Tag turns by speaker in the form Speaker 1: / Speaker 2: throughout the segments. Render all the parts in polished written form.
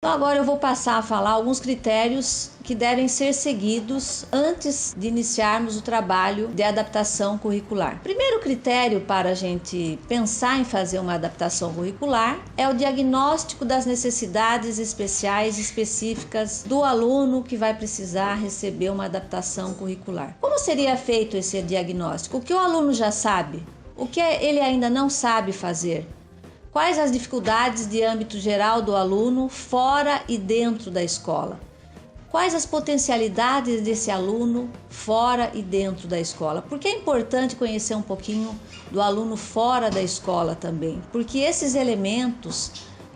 Speaker 1: Então agora eu vou passar a falar alguns critérios que devem ser seguidos antes de iniciarmos o trabalho de adaptação curricular. Primeiro critério para a gente pensar em fazer uma adaptação curricular é o diagnóstico das necessidades especiais específicas do aluno que vai precisar receber uma adaptação curricular. Como seria feito esse diagnóstico? O que o aluno já sabe? O que ele ainda não sabe fazer? Quais as dificuldades de âmbito geral do aluno fora e dentro da escola? Quais as potencialidades desse aluno fora e dentro da escola? Porque é importante conhecer um pouquinho do aluno fora da escola também, porque esses elementos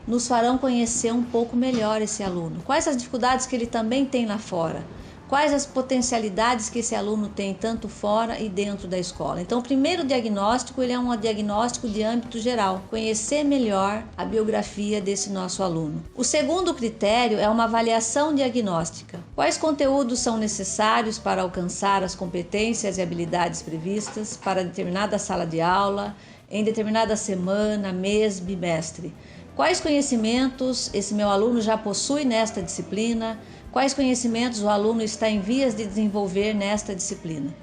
Speaker 1: nos farão conhecer um pouco melhor esse aluno. Quais as dificuldades que ele também tem lá fora? Quais as potencialidades que esse aluno tem tanto fora e dentro da escola? Então, o primeiro diagnóstico ele é um diagnóstico de âmbito geral, conhecer melhor a biografia desse nosso aluno. O segundo critério é uma avaliação diagnóstica. Quais conteúdos são necessários para alcançar as competências e habilidades previstas para determinada sala de aula, em determinada semana, mês, bimestre? Quais conhecimentos esse meu aluno já possui nesta disciplina? Quais conhecimentos o aluno está em vias de desenvolver nesta disciplina?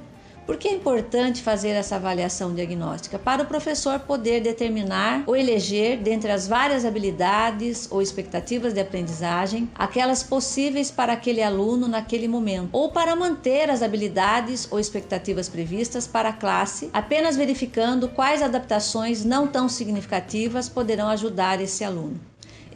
Speaker 1: Por que é importante fazer essa avaliação diagnóstica? Para o professor poder determinar ou eleger, dentre as várias habilidades ou expectativas de aprendizagem, aquelas possíveis para aquele aluno naquele momento, ou para manter as habilidades ou expectativas previstas para a classe, apenas verificando quais adaptações não tão significativas poderão ajudar esse aluno.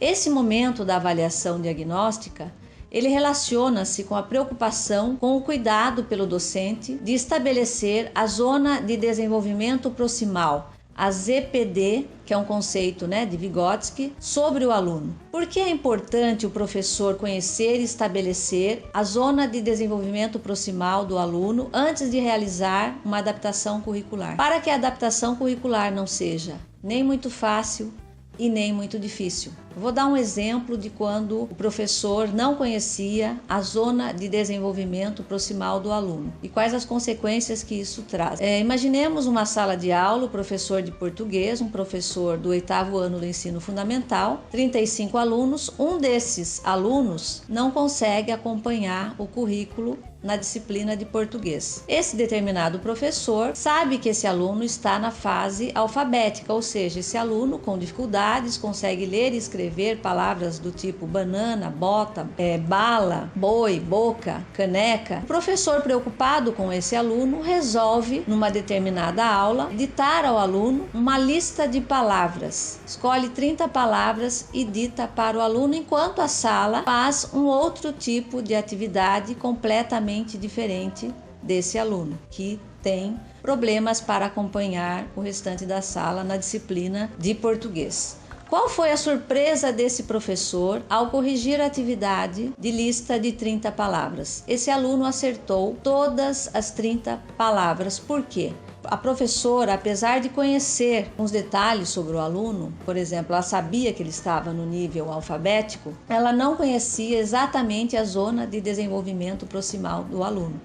Speaker 1: Esse momento da avaliação diagnóstica ele relaciona-se com a preocupação, com o cuidado pelo docente de estabelecer a zona de desenvolvimento proximal, a ZPD, que é um conceito de Vygotsky, sobre o aluno. Por que é importante o professor conhecer e estabelecer a zona de desenvolvimento proximal do aluno antes de realizar uma adaptação curricular? Para que a adaptação curricular não seja nem muito fácil e nem muito difícil. Vou dar um exemplo de quando o professor não conhecia a zona de desenvolvimento proximal do aluno e quais as consequências que isso traz. Imaginemos uma sala de aula, o professor de português, um professor do 8º ano do ensino fundamental, 35 alunos, um desses alunos não consegue acompanhar o currículo na disciplina de português. Esse determinado professor sabe que esse aluno está na fase alfabética, ou seja, esse aluno com dificuldades consegue ler e escrever palavras do tipo banana, bota, bala, boi, boca, caneca. O professor, preocupado com esse aluno, resolve, numa determinada aula, ditar ao aluno uma lista de palavras. Escolhe 30 palavras e dita para o aluno, enquanto a sala faz um outro tipo de atividade completamente diferente desse aluno, que tem problemas para acompanhar o restante da sala na disciplina de português. Qual foi a surpresa desse professor ao corrigir a atividade de lista de 30 palavras? Esse aluno acertou todas as 30 palavras. Por quê? A professora, apesar de conhecer uns detalhes sobre o aluno, por exemplo, ela sabia que ele estava no nível alfabético, ela não conhecia exatamente a zona de desenvolvimento proximal do aluno.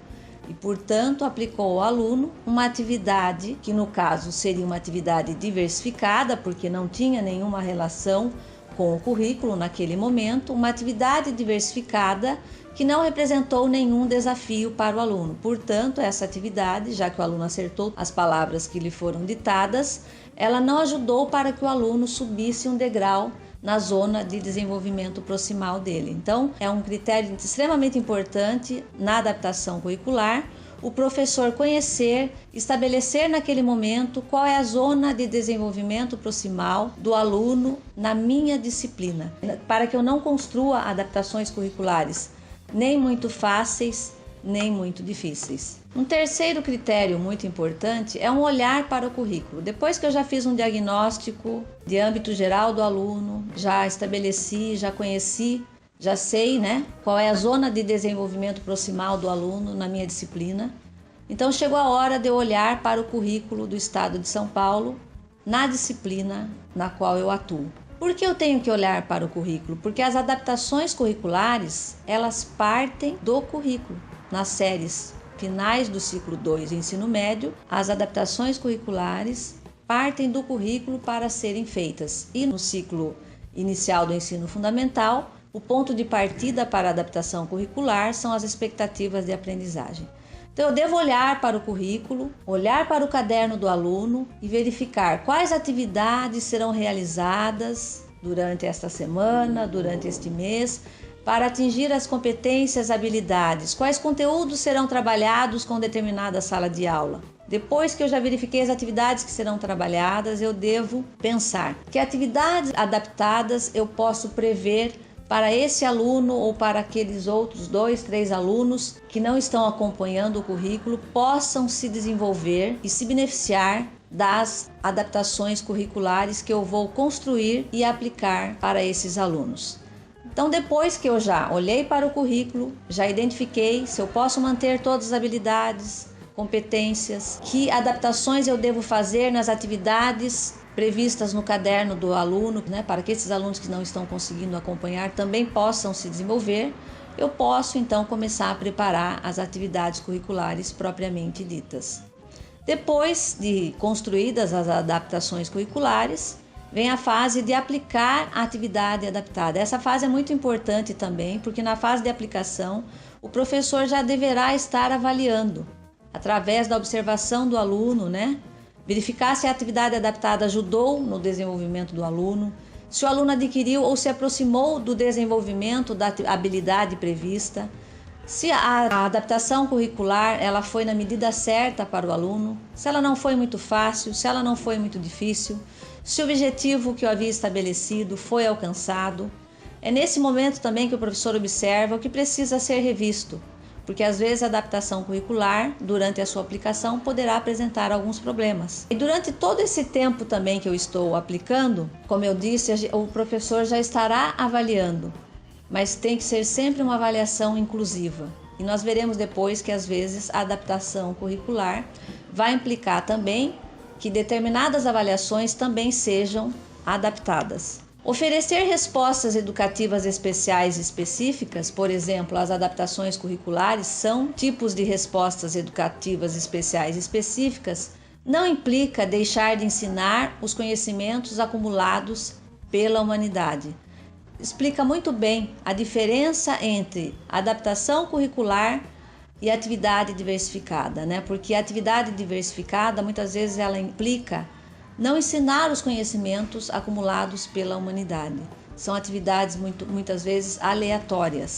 Speaker 1: E, portanto, aplicou ao aluno uma atividade, que no caso seria uma atividade diversificada, porque não tinha nenhuma relação com o currículo naquele momento, uma atividade diversificada que não representou nenhum desafio para o aluno. Portanto, essa atividade, já que o aluno acertou as palavras que lhe foram ditadas, ela não ajudou para que o aluno subisse um degrau na zona de desenvolvimento proximal dele. Então, é um critério extremamente importante na adaptação curricular, o professor conhecer, estabelecer naquele momento qual é a zona de desenvolvimento proximal do aluno na minha disciplina, para que eu não construa adaptações curriculares nem muito fáceis, nem muito difíceis. Um terceiro critério muito importante é um olhar para o currículo. Depois que eu já fiz um diagnóstico de âmbito geral do aluno, já estabeleci, já conheci, já sei, qual é a zona de desenvolvimento proximal do aluno na minha disciplina. Então chegou a hora de eu olhar para o currículo do Estado de São Paulo na disciplina na qual eu atuo. Por que eu tenho que olhar para o currículo? Porque as adaptações curriculares, elas partem do currículo. Nas séries finais do ciclo 2 de ensino médio, as adaptações curriculares partem do currículo para serem feitas. E no ciclo inicial do ensino fundamental, o ponto de partida para a adaptação curricular são as expectativas de aprendizagem. Então, eu devo olhar para o currículo, olhar para o caderno do aluno e verificar quais atividades serão realizadas durante esta semana, durante este mês, para atingir as competências, habilidades, quais conteúdos serão trabalhados com determinada sala de aula. Depois que eu já verifiquei as atividades que serão trabalhadas, eu devo pensar que atividades adaptadas eu posso prever para esse aluno ou para aqueles outros 2, 3 alunos que não estão acompanhando o currículo possam se desenvolver e se beneficiar das adaptações curriculares que eu vou construir e aplicar para esses alunos. Então, depois que eu já olhei para o currículo, já identifiquei se eu posso manter todas as habilidades, competências, que adaptações eu devo fazer nas atividades previstas no caderno do aluno, para que esses alunos que não estão conseguindo acompanhar também possam se desenvolver, eu posso então começar a preparar as atividades curriculares propriamente ditas. Depois de construídas as adaptações curriculares, vem a fase de aplicar a atividade adaptada. Essa fase é muito importante também, porque na fase de aplicação, o professor já deverá estar avaliando, através da observação do aluno, verificar se a atividade adaptada ajudou no desenvolvimento do aluno, se o aluno adquiriu ou se aproximou do desenvolvimento da habilidade prevista, se a adaptação curricular ela foi na medida certa para o aluno, se ela não foi muito fácil, se ela não foi muito difícil, se o objetivo que eu havia estabelecido foi alcançado. É nesse momento também que o professor observa o que precisa ser revisto, porque às vezes a adaptação curricular, durante a sua aplicação, poderá apresentar alguns problemas. E durante todo esse tempo também que eu estou aplicando, como eu disse, o professor já estará avaliando, mas tem que ser sempre uma avaliação inclusiva. E nós veremos depois que às vezes a adaptação curricular vai implicar também que determinadas avaliações também sejam adaptadas. Oferecer respostas educativas especiais e específicas, por exemplo, as adaptações curriculares são tipos de respostas educativas especiais e específicas, não implica deixar de ensinar os conhecimentos acumulados pela humanidade. Explica muito bem a diferença entre adaptação curricular e atividade diversificada, Porque a atividade diversificada, muitas vezes, ela implica não ensinar os conhecimentos acumulados pela humanidade. São atividades muitas vezes aleatórias.